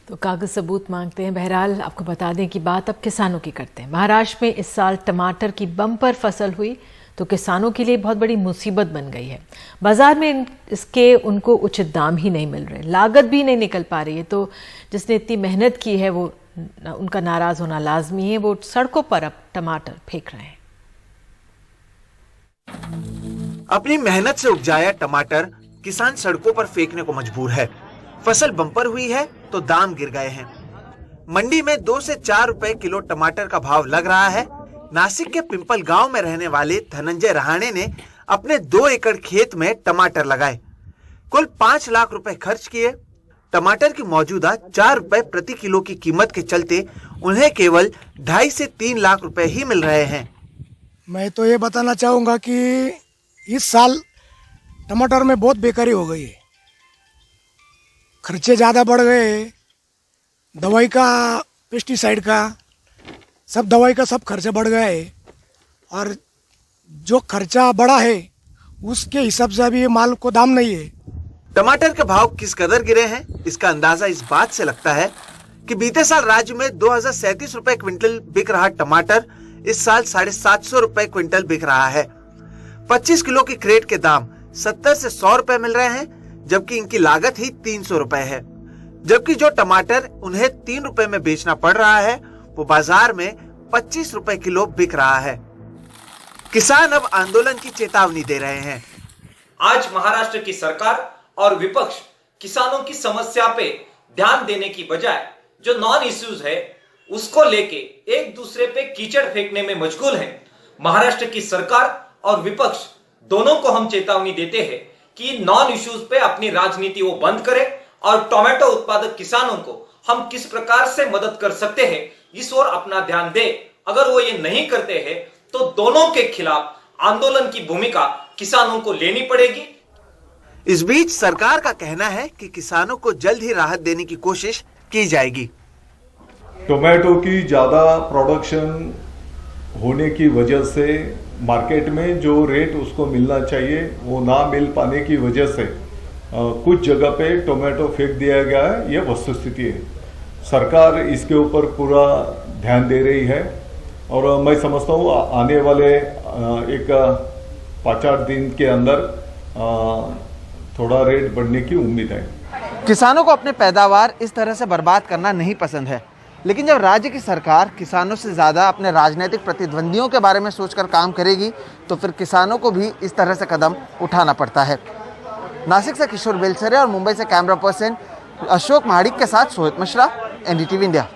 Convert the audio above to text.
तो कागज सबूत मांगते हैं। बहरहाल आपको बता दें कि बात अब किसानों की करते हैं। महाराष्ट्र में इस साल टमाटर की बम्पर फसल हुई तो किसानों के लिए बहुत बड़ी मुसीबत बन गई है। बाजार में इसके उनको उचित दाम ही नहीं मिल रहे, लागत भी नहीं निकल पा रही है। तो जिसने इतनी मेहनत की है वो उनका नाराज होना लाजमी है। वो सड़कों पर अब टमाटर फेंक रहे हैं। अपनी मेहनत से उपजाया टमाटर किसान सड़कों पर फेंकने को मजबूर है। फसल बम्पर हुई है तो दाम गिर गए हैं। मंडी में 2 से 4 रुपए किलो टमाटर का भाव लग रहा है। नासिक के पिंपल गांव में रहने वाले धनंजय रहाणे ने अपने 2 एकड़ खेत में टमाटर लगाए। कुल 5 लाख रुपए खर्च किए। टमाटर की मौजूदा 4 रुपए प्रति किलो की कीमत के चलते उन्हें केवल 2.5 से 3 लाख रुपए ही मिल रहे हैं। मैं तो ये बताना चाहूँगा कि इस साल टमाटर में बहुत बेकारी हो गई है। खर्चे ज़्यादा बढ़ गए, दवाई का, पेस्टिसाइड का, सब दवाई का सब खर्चा बढ़ गया है। और जो खर्चा बढ़ा है उसके हिसाब से अभी माल को दाम नहीं है। टमाटर के भाव किस कदर गिरे हैं इसका अंदाजा इस बात से लगता है कि बीते साल राज्य में 2037 रुपए क्विंटल बिक रहा टमाटर इस साल 750 रुपए क्विंटल बिक रहा है। 25 किलो की क्रेट के दाम 70 से 100 रुपए मिल रहे हैं, जबकि इनकी लागत ही 300 रुपए है। जबकि जो टमाटर उन्हें 3 रुपए में बेचना पड़ रहा है वो बाजार में 25 रुपए किलो बिक रहा है। किसान अब आंदोलन की चेतावनी दे रहे हैं। आज महाराष्ट्र की सरकार और विपक्ष किसानों की समस्या पे ध्यान देने की बजाय जो नॉन इश्यूज है उसको लेके एक दूसरे पे कीचड़ फेंकने में मशगूल है। महाराष्ट्र की सरकार और विपक्ष दोनों को हम चेतावनी देते हैं कि नॉन इश्यूज पे अपनी राजनीति वो बंद करें और टोमेटो उत्पादक किसानों को हम किस प्रकार से मदद कर सकते हैं इस ओर अपना ध्यान दे। अगर वो ये नहीं करते हैं तो दोनों के खिलाफ आंदोलन की भूमिका किसानों को लेनी पड़ेगी। इस बीच सरकार का कहना है कि किसानों को जल्द ही राहत देने की कोशिश की जाएगी। टोमेटो की ज़्यादा प्रोडक्शन होने की वजह से मार्केट में जो रेट उसको मिलना चाहिए वो ना मिल पाने की वजह से कुछ जगह पे टोमेटो फेंक दिया गया है। ये वस्तुस्थिति है। सरकार इसके ऊपर पूरा ध्यान दे रही है और मैं समझता हूँ आने वाले एक 5-8 दिन के अंदर थोड़ा रेट बढ़ने की उम्मीद है। किसानों को अपने पैदावार इस तरह से बर्बाद करना नहीं पसंद है, लेकिन जब राज्य की सरकार किसानों से ज़्यादा अपने राजनीतिक प्रतिद्वंदियों के बारे में सोचकर काम करेगी तो फिर किसानों को भी इस तरह से कदम उठाना पड़ता है। नासिक से किशोर बेलसरे और मुंबई से कैमरा पर्सन अशोक महाडिक के साथ सोहित मिश्रा, NDTV इंडिया।